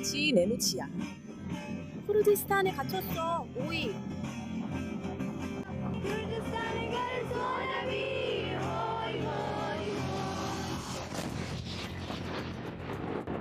그렇지 내 몫이야. 쿠르디스탄에 갇혔어. 오이.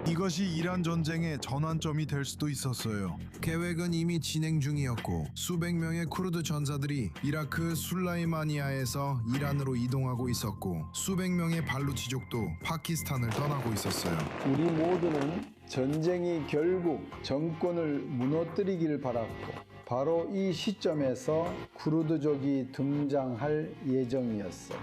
이것이 이란 전쟁의 전환점이 될 수도 있었어요. 계획은 이미 진행 중이었고 수백 명의 쿠르드 전사들이 이라크 술라이마니아에서 이란으로 이동하고 있었고 수백 명의 발루치족도 파키스탄을 떠나고 있었어요. 우리 모두는 전쟁이 결국 정권을 무너뜨리길 바랐고 바로 이 시점에서 쿠르드족이 등장할 예정이었어요.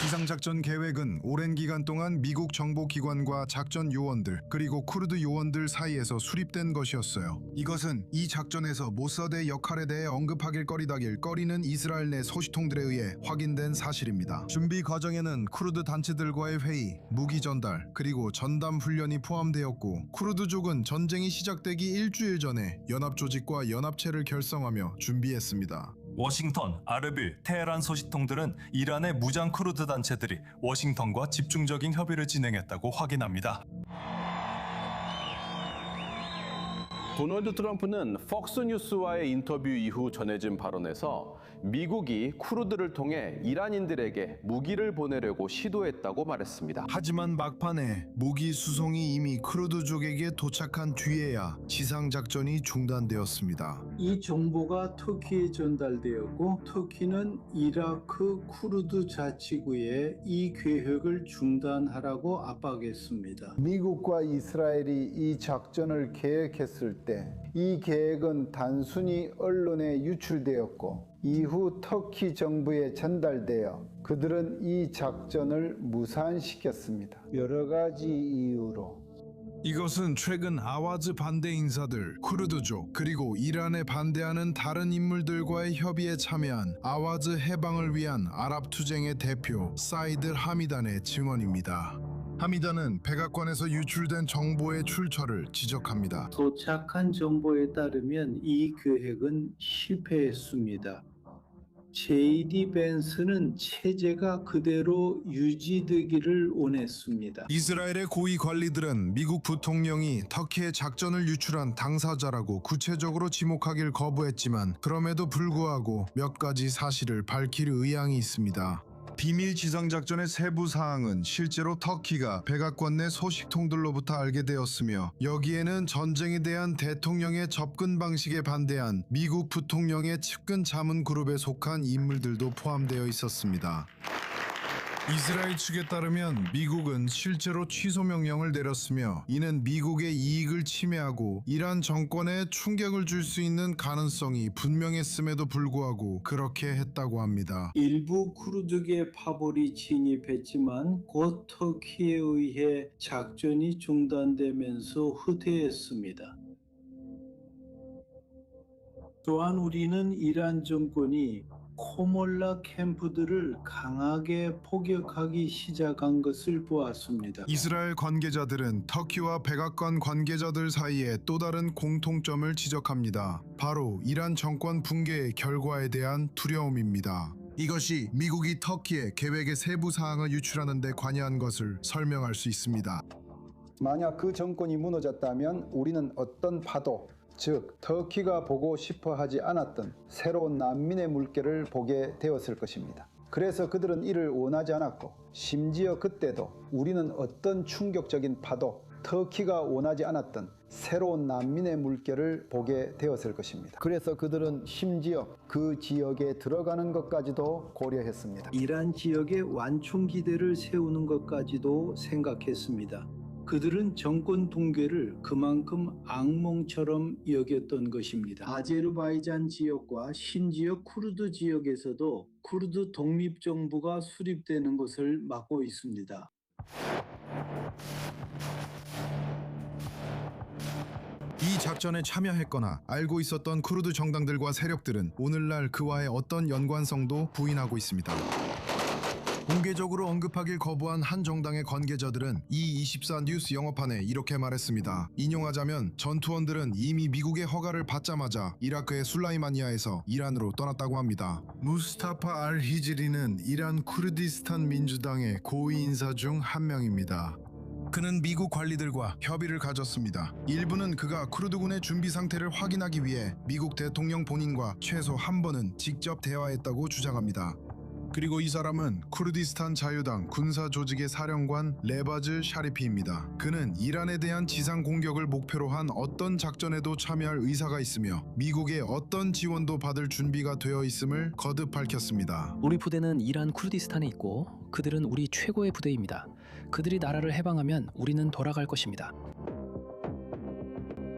지상작전 계획은 오랜 기간 동안 미국 정보기관과 작전 요원들 그리고 쿠르드 요원들 사이에서 수립된 것이었어요. 이것은 이 작전에서 모사드의 역할에 대해 언급하길 꺼리는 이스라엘 내 소식통들에 의해 확인된 사실입니다. 준비 과정에는 쿠르드 단체들과의 회의, 무기 전달, 그리고 전담 훈련이 포함되었고 쿠르드족은 전쟁이 시작되기 일주일 전에 연합조직과 연합체를 결성하며 준비했습니다. 워싱턴, 아르빌, 테헤란 소식통들은 이란의 무장 쿠르드 단체들이 워싱턴과 집중적인 협의를 진행했다고 확인합니다. 도널드 트럼프는 폭스뉴스와의 인터뷰 이후 전해진 발언에서 미국이 쿠르드를 통해 이란인들에게 무기를 보내려고 시도했다고 말했습니다. 하지만 막판에 무기 수송이 이미 쿠르드족에게 도착한 뒤에야 지상작전이 중단되었습니다. 이 정보가 터키에 전달되었고 터키는 이라크 쿠르드 자치구에 이 계획을 중단하라고 압박했습니다. 미국과 이스라엘이 이 작전을 계획했을 때 이 계획은 단순히 언론에 유출되었고 이후 터키 정부에 전달되어 그들은 이 작전을 무산시켰습니다. 여러 가지 이유로. 이것은 최근 아와즈 반대 인사들, 쿠르드족, 그리고 이란에 반대하는 다른 인물들과의 협의에 참여한 아와즈 해방을 위한 아랍 투쟁의 대표 사이드 하미단의 증언입니다. 하미단은 백악관에서 유출된 정보의 출처를 지적합니다. 도착한 정보에 따르면 이 계획은 실패했습니다. JD 벤스는 체제가 그대로 유지되기를 원했습니다. 이스라엘의 고위 관리들은 미국 부통령이 터키의 작전을 유출한 당사자라고 구체적으로 지목하길 거부했지만 그럼에도 불구하고 몇 가지 사실을 밝힐 의향이 있습니다. 비밀 지상작전의 세부 사항은 실제로 터키가 백악관 내 소식통들로부터 알게 되었으며 여기에는 전쟁에 대한 대통령의 접근 방식에 반대한 미국 부통령의 측근 자문 그룹에 속한 인물들도 포함되어 있었습니다. 이스라엘 측에 따르면 미국은 실제로 취소 명령을 내렸으며 이는 미국의 이익을 침해하고 이란 정권에 충격을 줄 수 있는 가능성이 분명했음에도 불구하고 그렇게 했다고 합니다. 일부 쿠르드계 파벌이 진입했지만 곧 터키에 의해 작전이 중단되면서 후퇴했습니다. 또한 우리는 이란 정권이 코몰라 캠프들을 강하게 폭격하기 시작한 것을 보았습니다. 이스라엘 관계자들은 터키와 백악관 관계자들 사이에 또 다른 공통점을 지적합니다. 바로 이란 정권 붕괴의 결과에 대한 두려움입니다. 이것이 미국이 터키의 계획의 세부 사항을 유출하는 데 관여한 것을 설명할 수 있습니다. 만약 그 정권이 무너졌다면 우리는 어떤 파도, 즉 터키가 보고 싶어 하지 않았던 새로운 난민의 물결을 보게 되었을 것입니다. 그래서 그들은 이를 원하지 않았고 심지어 그때도 우리는 어떤 충격적인 파도, 터키가 원하지 않았던 새로운 난민의 물결을 보게 되었을 것입니다. 그래서 그들은 심지어 그 지역에 들어가는 것까지도 고려했습니다. 이란 지역에 완충 기대를 세우는 것까지도 생각했습니다. 그들은 정권 붕괴를 그만큼 악몽처럼 여겼던 것입니다. 아제르바이잔 지역과 심지어 쿠르드 지역에서도 쿠르드 독립정부가 수립되는 것을 막고 있습니다. 이 작전에 참여했거나 알고 있었던 쿠르드 정당들과 세력들은 오늘날 그와의 어떤 연관성도 부인하고 있습니다. 공개적으로 언급하길 거부한 한 정당의 관계자들은 E24 뉴스 영어판에 이렇게 말했습니다. 인용하자면 전투원들은 이미 미국의 허가를 받자마자 이라크의 술라이마니아에서 이란으로 떠났다고 합니다. 무스타파 알 히즈리는 이란 쿠르디스탄 민주당의 고위 인사 중 한 명입니다. 그는 미국 관리들과 협의를 가졌습니다. 일부는 그가 쿠르드군의 준비 상태를 확인하기 위해 미국 대통령 본인과 최소 한 번은 직접 대화했다고 주장합니다. 그리고 이 사람은 쿠르디스탄 자유당 군사 조직의 사령관 레바즈 샤리피입니다. 그는 이란에 대한 지상 공격을 목표로 한 어떤 작전에도 참여할 의사가 있으며 미국의 어떤 지원도 받을 준비가 되어 있음을 거듭 밝혔습니다. 우리 부대는 이란 쿠르디스탄에 있고 그들은 우리 최고의 부대입니다. 그들이 나라를 해방하면 우리는 돌아갈 것입니다.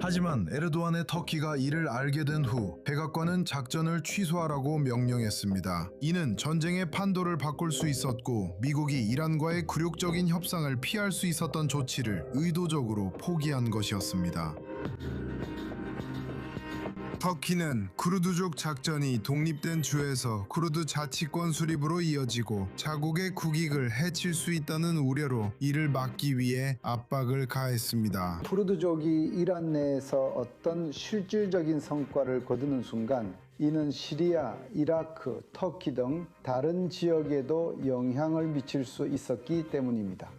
하지만 에르도안의 터키가 이를 알게 된 후 백악관은 작전을 취소하라고 명령했습니다. 이는 전쟁의 판도를 바꿀 수 있었고 미국이 이란과의 굴욕적인 협상을 피할 수 있었던 조치를 의도적으로 포기한 것이었습니다. 터키는 쿠르드족 작전이 독립된 주에서 쿠르드 자치권 수립으로 이어지고 자국의 국익을 해칠 수 있다는 우려로 이를 막기 위해 압박을 가했습니다. 쿠르드족이 이란 내에서 어떤 실질적인 성과를 거두는 순간 이는 시리아, 이라크, 터키 등 다른 지역에도 영향을 미칠 수 있었기 때문입니다.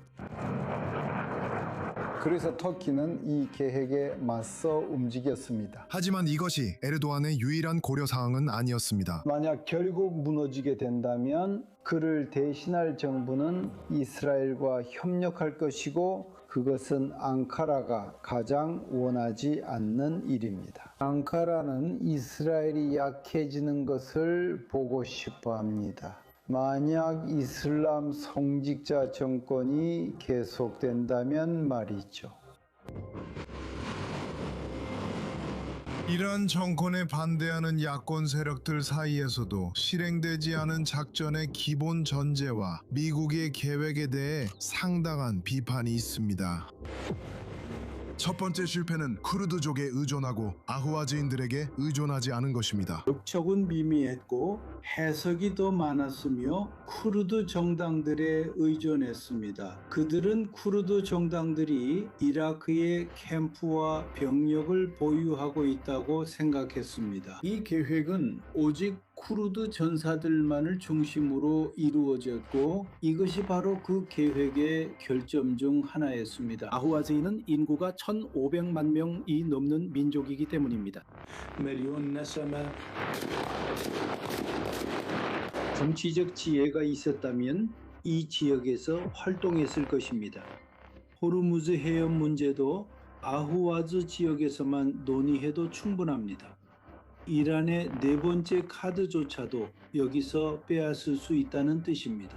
그래서 터키는 이 계획에 맞서 움직였습니다. 하지만 이것이 에르도안의 유일한 고려사항은 아니었습니다. 만약 결국 무너지게 된다면 그를 대신할 정부는 이스라엘과 협력할 것이고 그것은 앙카라가 가장 원하지 않는 일입니다. 앙카라는 이스라엘이 약해지는 것을 보고 싶어 합니다. 만약 이슬람 성직자 정권이 계속된다면 말이죠. 이란 정권에 반대하는 야권 세력들 사이에서도 실행되지 않은 작전의 기본 전제와 미국의 계획에 대해 상당한 비판이 있습니다. 첫 번째 실패는 쿠르드족에 의존하고 아후아즈인들에게 의존하지 않은 것입니다. 역척은 미미했고 해석이 더 많았으며 쿠르드 정당들에 의존했습니다. 그들은 쿠르드 정당들이 이라크의 캠프와 병력을 보유하고 있다고 생각했습니다. 이 계획은 오직 쿠르드 전사들만을 중심으로 이루어졌고 이것이 바로 그 계획의 결점 중 하나였습니다. 아후아즈인은 인구가 1,500만 명이 넘는 민족이기 때문입니다. 정치적 지혜가 있었다면 이 지역에서 활동했을 것입니다. 호르무즈 해협 문제도 아후아즈 지역에서만 논의해도 충분합니다. 이란의 네 번째 카드조차도 여기서 빼앗을 수 있다는 뜻입니다.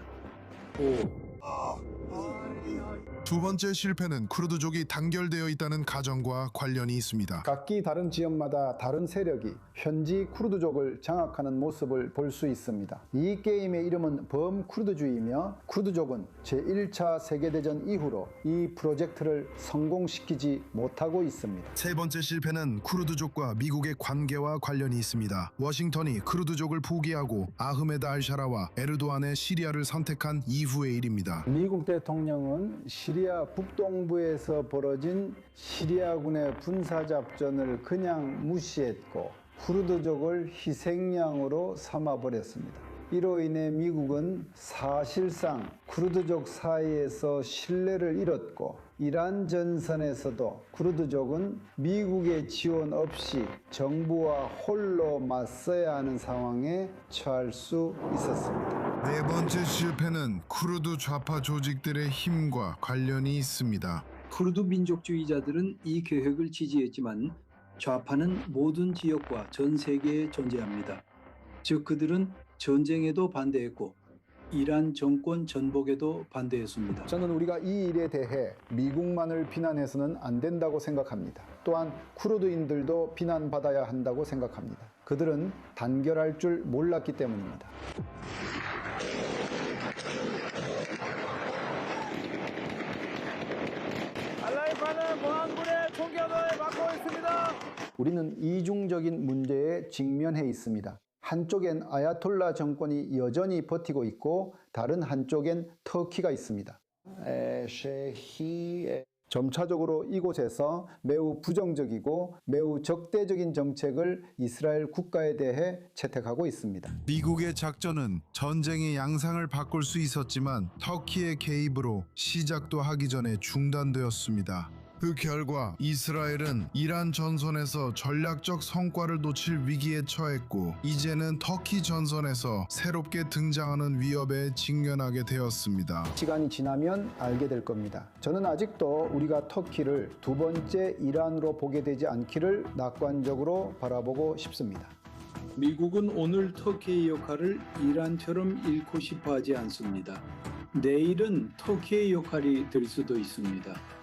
두 번째 실패는 쿠르드족이 단결되어 있다는 가정과 관련이 있습니다. 각기 다른 지역마다 다른 세력이 현지 쿠르드족을 장악하는 모습을 볼 수 있습니다. 이 게임의 이름은 범쿠르드주의이며 쿠르드족은 제1차 세계대전 이후로 이 프로젝트를 성공시키지 못하고 있습니다. 세 번째 실패는 쿠르드족과 미국의 관계와 관련이 있습니다. 워싱턴이 쿠르드족을 포기하고 아흐메드 알샤라와 에르도안의 시리아를 선택한 이후의 일입니다. 미국 대통령은 시리아 북동부에서 벌어진 시리아군의 군사작전을 그냥 무시했고 쿠르드족을 희생양으로 삼아버렸습니다. 이로 인해 미국은 사실상 쿠르드족 사이에서 신뢰를 잃었고 이란 전선에서도 쿠르드족은 미국의 지원 없이 정부와 홀로 맞서야 하는 상황에 처할 수 있었습니다. 네 번째 실패는 쿠르드 좌파 조직들의 힘과 관련이 있습니다. 쿠르드 민족주의자들은 이 계획을 지지했지만 좌파는 모든 지역과 전 세계에 존재합니다. 즉 그들은 전쟁에도 반대했고 이란 정권 전복에도 반대했습니다. 저는 우리가 이 일에 대해 미국만을 비난해서는 안 된다고 생각합니다. 또한 쿠르드인들도 비난받아야 한다고 생각합니다. 그들은 단결할 줄 몰랐기 때문입니다. 알라이파는 모항군의 총격을 받고 있습니다. 우리는 이중적인 문제에 직면해 있습니다. 한쪽엔 아야톨라 정권이 여전히 버티고 있고 다른 한쪽엔 터키가 있습니다. 점차적으로 이곳에서 매우 부정적이고 매우 적대적인 정책을 이스라엘 국가에 대해 채택하고 있습니다. 미국의 작전은 전쟁의 양상을 바꿀 수 있었지만 터키의 개입으로 시작도 하기 전에 중단되었습니다. 그 결과 이스라엘은 이란 전선에서 전략적 성과를 놓칠 위기에 처했고 이제는 터키 전선에서 새롭게 등장하는 위협에 직면하게 되었습니다. 시간이 지나면 알게 될 겁니다. 저는 아직도 우리가 터키를 두 번째 이란으로 보게 되지 않기를 낙관적으로 바라보고 싶습니다. 미국은 오늘 터키의 역할을 이란처럼 잃고 싶어 하지 않습니다. 내일은 터키의 역할이 될 수도 있습니다.